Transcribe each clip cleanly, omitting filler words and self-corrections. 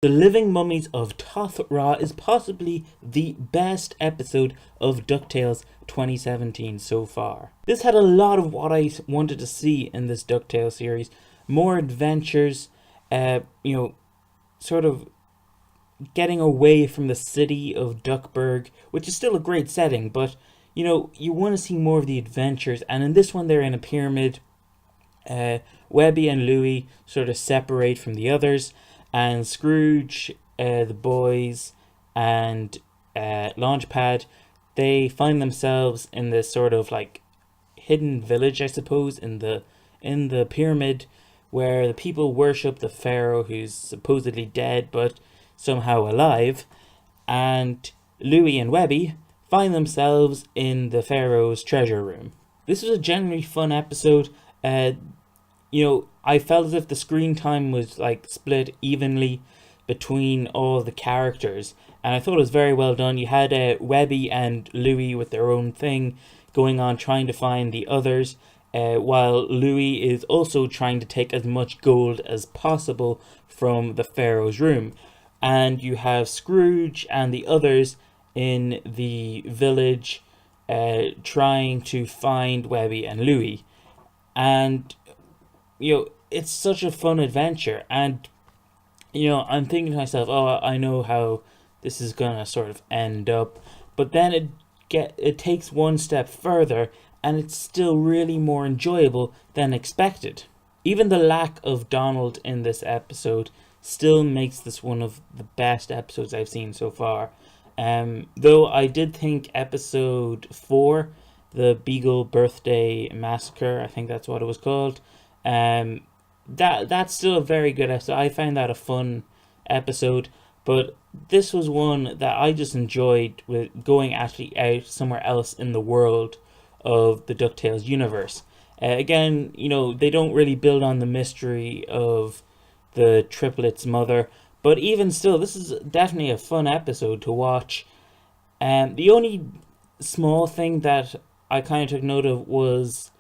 The Living Mummies of Toth-Ra is possibly the best episode of DuckTales 2017 so far. This had a lot of what I wanted to see in this DuckTales series. More adventures, sort of getting away from the city of Duckburg, which is still a great setting, but you want to see more of the adventures. And in this one, they're in a pyramid. Webby and Louie sort of separate from the others, and Scrooge, the boys, and Launchpad, they find themselves in this sort of like hidden village, I suppose, in the pyramid, where the people worship the pharaoh, who's supposedly dead but somehow alive. And Louie and Webby find themselves in the pharaoh's treasure room. This was a generally fun episode. I felt as if the screen time was like split evenly between all the characters, and I thought it was very well done. You had Webby and Louie with their own thing going on, trying to find the others, while Louie is also trying to take as much gold as possible from the pharaoh's room. And you have Scrooge and the others in the village trying to find Webby and Louie. And it's such a fun adventure, and I'm thinking to myself, oh, I know how this is gonna sort of end up, but then it takes one step further, and it's still really more enjoyable than expected. Even the lack of Donald in this episode still makes this one of the best episodes I've seen so far. Though I did think episode 4, the Beagle Birthday Massacre, I think that's what it was called, that's still a very good episode. I found that a fun episode, but this was one that I just enjoyed, with going actually out somewhere else in the world of the DuckTales universe. Again, they don't really build on the mystery of the triplets' mother, but even still, this is definitely a fun episode to watch. The only small thing that I kind of took note of was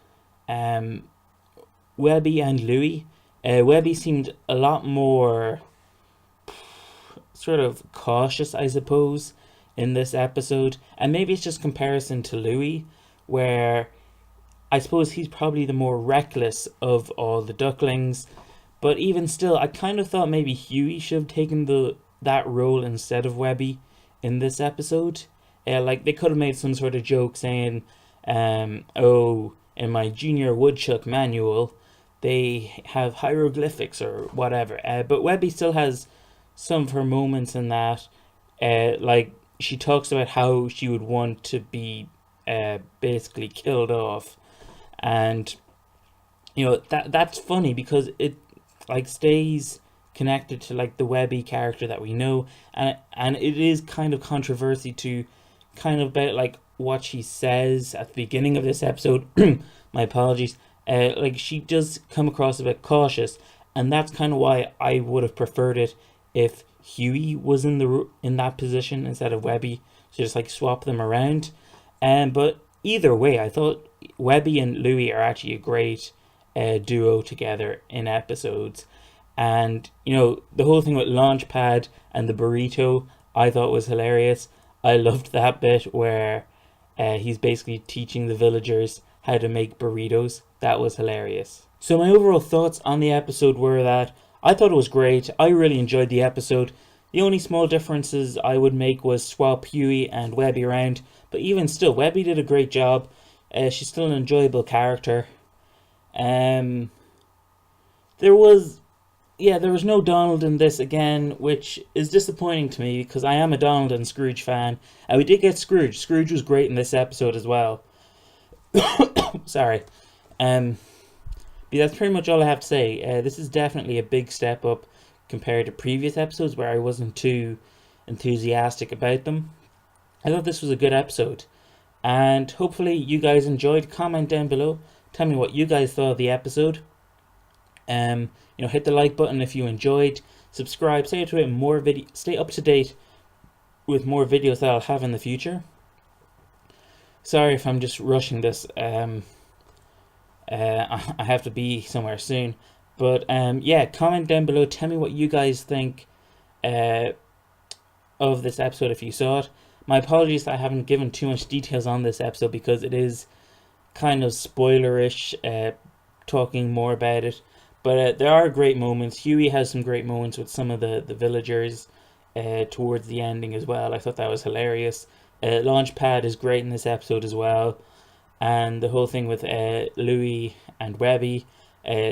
Webby and Louie. Webby seemed a lot more sort of cautious, I suppose, in this episode. And maybe it's just comparison to Louie, where I suppose he's probably the more reckless of all the ducklings. But even still, I kind of thought maybe Huey should have taken that role instead of Webby in this episode. Like they could have made some sort of joke saying, oh, in my junior woodchuck manual, they have hieroglyphics or whatever. But Webby still has some of her moments in that. Like she talks about how she would want to be basically killed off. And, that's funny because it like stays connected to like the Webby character that we know. And it is kind of controversy to kind of about like what she says at the beginning of this episode. My apologies. Like she does come across a bit cautious, and that's kind of why I would have preferred it if Huey was in that position instead of Webby, so just like swap them around. But either way, I thought Webby and Louie are actually a great duo together in episodes. And the whole thing with Launchpad and the burrito I thought was hilarious. I loved that bit where he's basically teaching the villagers how to make burritos. That was hilarious. So my overall thoughts on the episode were that I thought it was great. I really enjoyed the episode. The only small differences I would make was swap Huey and Webby around, but even still, Webby did a great job. She's still an enjoyable character. There was no Donald in this again, which is disappointing to me because I am a Donald and Scrooge fan. And we did get Scrooge. Scrooge was great in this episode as well. Sorry. But that's pretty much all I have to say. This is definitely a big step up compared to previous episodes where I wasn't too enthusiastic about them. I thought this was a good episode. And hopefully you guys enjoyed. Comment down below. Tell me what you guys thought of the episode. Hit the like button if you enjoyed. Subscribe. Stay up to date with more videos that I'll have in the future. Sorry if I'm just rushing this. I have to be somewhere soon. But comment down below. Tell me what you guys think uh, of this episode if you saw it. My apologies that I haven't given too much details on this episode because it is kind of spoilerish, talking more about it. But there are great moments. Huey has some great moments with some of the villagers towards the ending as well. I thought that was hilarious. Launchpad is great in this episode as well. And the whole thing with Louie and Webby.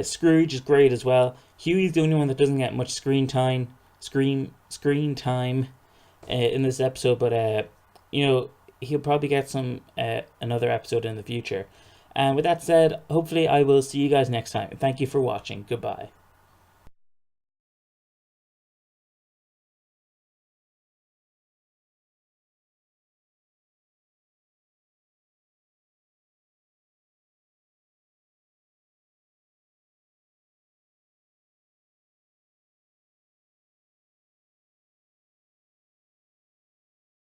Scrooge is great as well. Huey's the only one that doesn't get much screen time in this episode, but he'll probably get some another episode in the future. And with that said, hopefully I will see you guys next time. Thank you for watching. Goodbye.